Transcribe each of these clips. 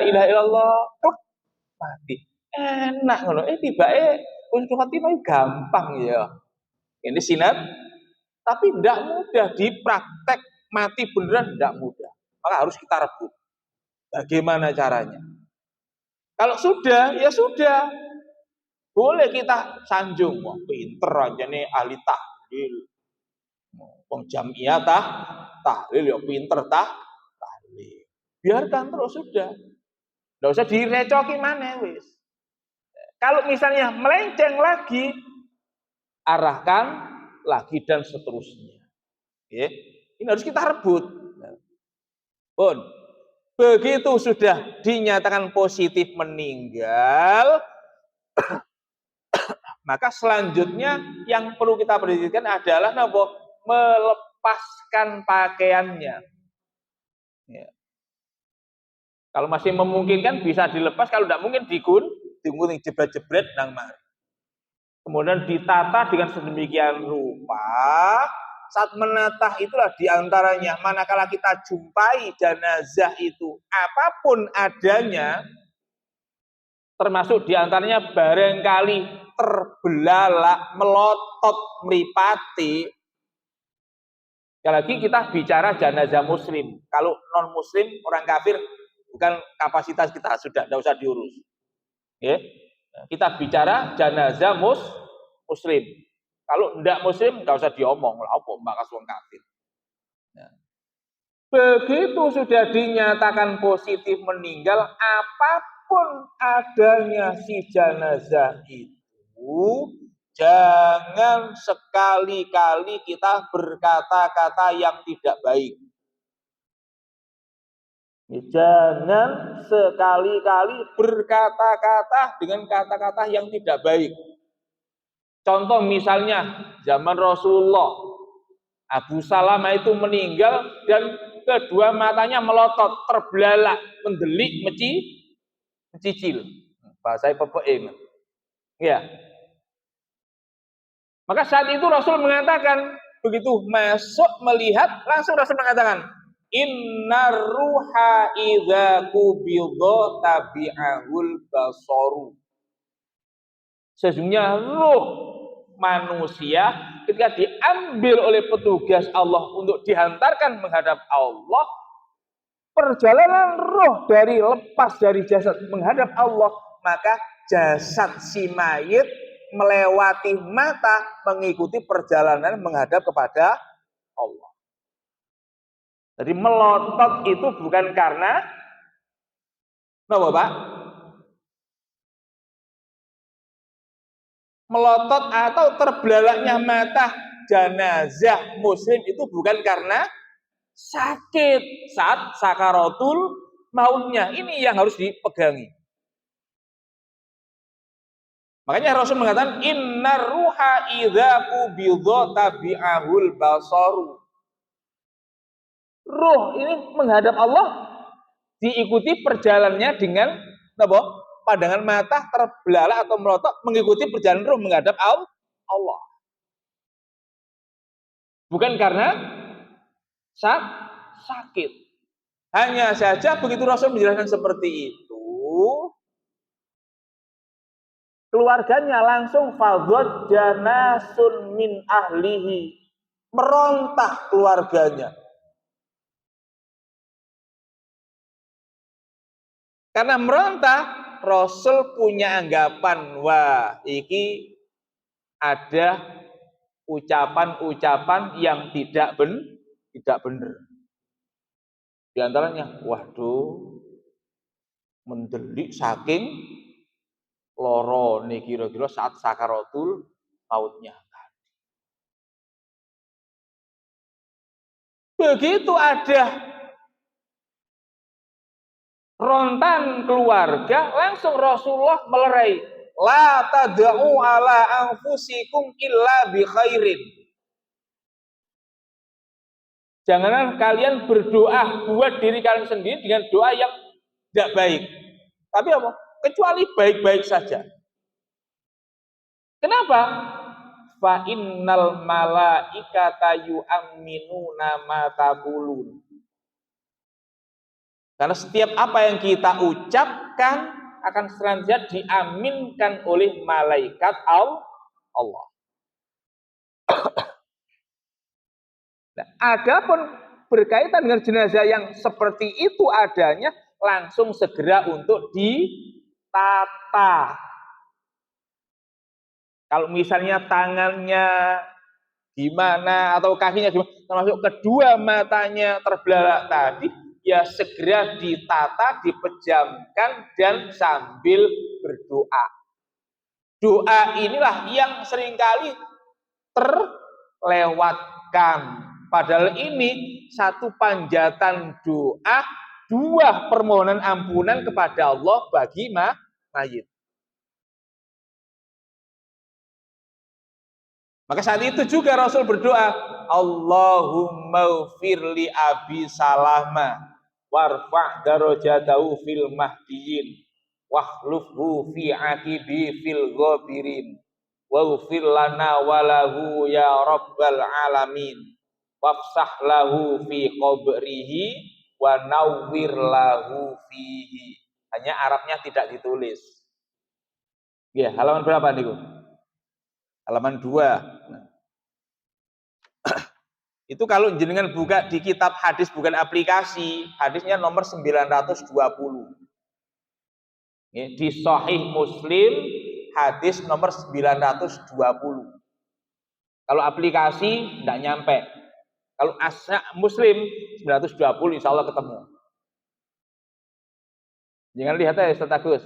ilaha illallah, mati. Enak ngono. Tibake husnul khotimah gampang ya. Ini sinat, tapi tidak mudah dipraktek mati beneran, tidak mudah. Maka harus kita rebut. Bagaimana caranya? Kalau sudah, ya sudah. Boleh kita sanjung. Wah, pinter aja nih ahli tahlil. Wong jamiah tahlil ya pinter tahlil. Biarkan terus sudah. Tidak usah direcoki mana wis. Kalau misalnya melenceng lagi, arahkan lagi dan seterusnya. Ya. Ini harus kita rebut. Pun begitu sudah dinyatakan positif meninggal, maka selanjutnya yang perlu kita perhatikan adalah melepaskan pakaiannya. Ya. Kalau masih memungkinkan bisa dilepas, kalau tidak mungkin digunting jebret-jebret nang mari. Kemudian ditata dengan sedemikian rupa. Saat menata itulah diantaranya manakala kita jumpai jenazah itu apapun adanya, termasuk diantaranya barangkali terbelalak, melotot, meripati. Sekali lagi kita bicara jenazah muslim. Kalau non muslim, orang kafir, bukan kapasitas kita, sudah tidak usah diurus. Ya. Kita bicara jenazah muslim. Kalau tidak muslim, tidak usah diomong lah, apa bakas wong kafir. Nah. Begitu sudah dinyatakan positif meninggal, apapun adanya si jenazah itu, jangan sekali-kali kita berkata-kata yang tidak baik. Jangan sekali-kali berkata-kata dengan kata-kata yang tidak baik. Contoh misalnya zaman Rasulullah, Abu Salamah itu meninggal dan kedua matanya melotot, terbelalak, mendelik, mencicil. Bahasa pepeke. Ya. Maka saat itu Rasul mengatakan, begitu masuk melihat, langsung Rasul mengatakan, innar ruha idza qubidha tabi'ahul basaru. Sesungguhnya ruh manusia ketika diambil oleh petugas Allah untuk dihantarkan menghadap Allah, perjalanan roh dari lepas dari jasad menghadap Allah, maka jasad si mayit melewati mata mengikuti perjalanan menghadap kepada Allah. Jadi melotot itu bukan karena apa Pak? Melotot atau terbelalaknya mata jenazah muslim itu bukan karena sakit saat sakaratul mautnya. Ini yang harus dipegangi. Makanya Rasul mengatakan innar ruha idza qubidha tabi'ahul basaru. Ruh ini menghadap Allah diikuti perjalanannya dengan apa? Pandangan mata terbelalak atau melotot mengikuti perjalanan ruh menghadap Allah. Bukan karena sakit. Hanya saja begitu Rasul menjelaskan seperti itu, keluarganya langsung fadhot janasun min ahlihi, merontak keluarganya. Karena merontak, Rasul punya anggapan, wah, iki ada ucapan-ucapan yang tidak benar. Di antaranya, waduh, mendelik saking loro nih kira-kira saat sakaratul mautnya. Begitu ada rontan keluarga, langsung Rasulullah melerai, la tad'u ala anfusikum illa bi khairin. Janganlah kalian berdoa buat diri kalian sendiri dengan doa yang tidak baik. Tapi apa? Kecuali baik-baik saja. Kenapa? Fa innal malaikata yu'minuna ma taqulun. Karena setiap apa yang kita ucapkan akan selanjutnya diaminkan oleh malaikat Allah. Nah, adapun berkaitan dengan jenazah yang seperti itu adanya, langsung segera untuk ditata. Kalau misalnya tangannya gimana atau kakinya gimana, termasuk kedua matanya terbelalak tadi, ya segera ditata, dipejamkan dan sambil berdoa. Doa inilah yang seringkali terlewatkan. Padahal ini satu panjatan doa, dua permohonan ampunan kepada Allah bagi mayit. Maka saat itu juga Rasul berdoa, Allahumma firli abi salama warfa' darajatahu fil mahdiyin wakhlufhu fi aqibi fil ghabirin waghfir lana walahu ya rabbal alamin wafsah lahu fi qabrihi wa nawwir lahu fihi. Hanya Arabnya tidak ditulis. Ya, halaman berapa niku? Halaman 2. Itu kalau jenengan buka di kitab hadis bukan aplikasi, hadisnya nomor 920. Di Sahih Muslim hadis nomor 920. Kalau aplikasi tidak nyampe. Kalau Muslim 920 insya Allah ketemu. Jangan lihat ya Ustaz Agus.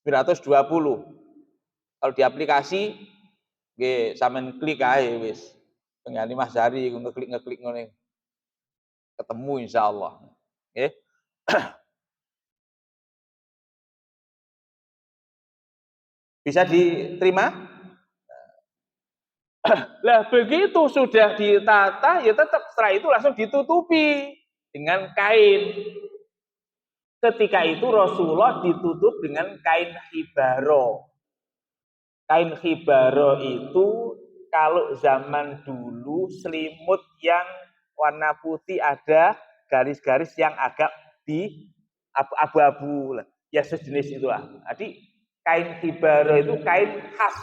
920. Kalau di aplikasi nggih sampean klik ae wis. Pengani Mas Hari ngeklik ngene. Ketemu insyaallah. Nggih. Bisa diterima? Lah begitu sudah ditata ya tetap setelah itu langsung ditutupi dengan kain. Ketika itu Rasulullah ditutup dengan kain khibaro. Kain khibaro itu kalau zaman dulu selimut yang warna putih ada garis-garis yang agak di abu-abu, ya sejenis itulah. Jadi kain khibaro itu kain khas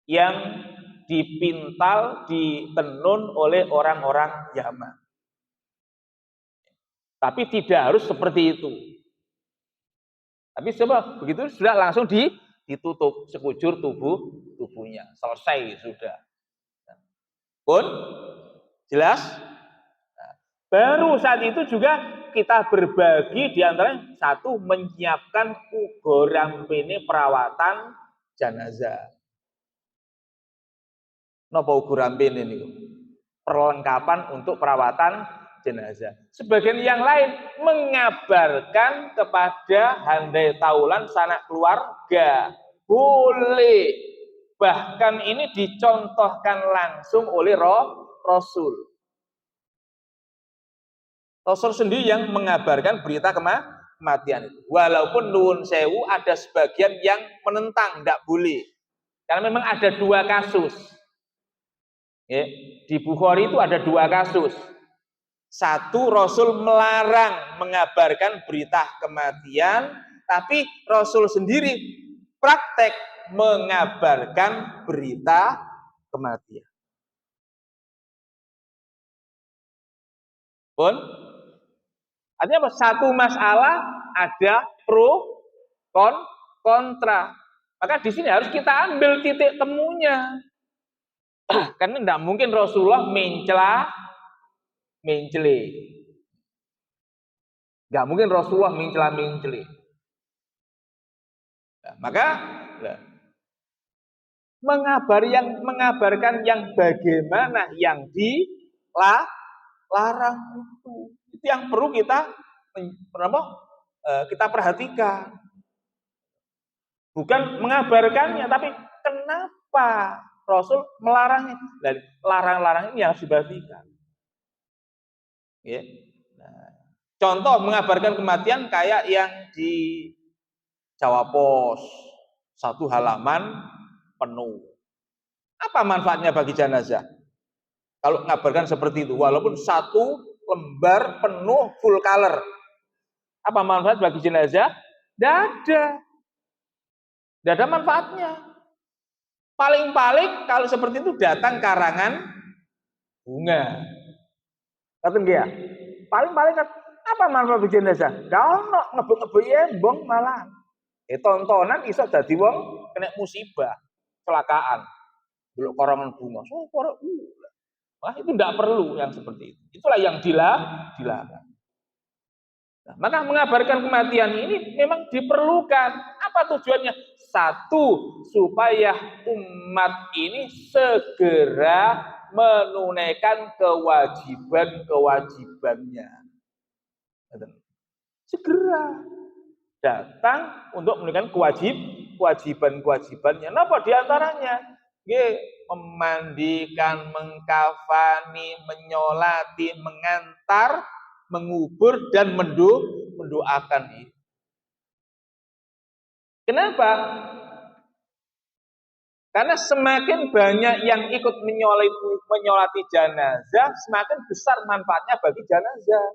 yang dipintal, ditenun oleh orang-orang Yaman. Tapi tidak harus seperti itu. Tapi coba begitu sudah langsung ditutup sekujur tubuhnya. Selesai sudah. Pun jelas? Nah, baru saat itu juga kita berbagi di antara satu menyiapkan ugorampene perawatan jenazah. Napa ugorampene niku? Perlengkapan untuk perawatan jenazah. Sebagian yang lain mengabarkan kepada handai taulan sanak keluarga. Boleh. Bahkan ini dicontohkan langsung oleh Rasul. Rasul sendiri yang mengabarkan berita kematian itu. Walaupun nuwun sewu ada sebagian yang menentang, tidak boleh. Karena memang ada dua kasus. Ya, di Bukhari itu ada dua kasus. Satu, Rasul melarang mengabarkan berita kematian, tapi Rasul sendiri praktek mengabarkan berita kematian. Pun, artinya apa? Satu masalah ada pro, kontra. Maka di sini harus kita ambil titik temunya. Karena tidak mungkin Rasulullah mencela. Nggak mungkin Rasulullah mencela. Nah, maka mengabarkan yang bagaimana yang dilarang itu yang perlu kita perhatikan. Bukan mengabarkannya, tapi kenapa Rasul melarangnya. Dan larang-larang ini harus diperhatikan. Ya. Nah, contoh mengabarkan kematian kayak yang di Jawa Pos, satu halaman penuh. Apa manfaatnya bagi jenazah? Kalau mengabarkan seperti itu, walaupun satu lembar penuh full color. Apa manfaat bagi jenazah? Tidak ada. Tidak ada manfaatnya. Paling-paling kalau seperti itu datang karangan bunga. Kata dia, paling-paling apa manfaat bagi jenazah? Gak ono ngebut-ngebut embong malah. Tontonan iso dadi wong kena musibah, kecelakaan. Belok korongan bunga. Wah, itu tidak perlu yang seperti itu. Itulah yang dilarang. Nah, maka mengabarkan kematian ini memang diperlukan. Apa tujuannya? Satu, supaya umat ini segera menunaikan kewajiban-kewajibannya. Segera datang untuk menunaikan kewajiban-kewajibannya. Apa diantaranya? Memandikan, mengkafani, menyolati, mengantar, mengubur dan mendoakan. Kenapa? Karena semakin banyak yang ikut menyolati jenazah, semakin besar manfaatnya bagi jenazah.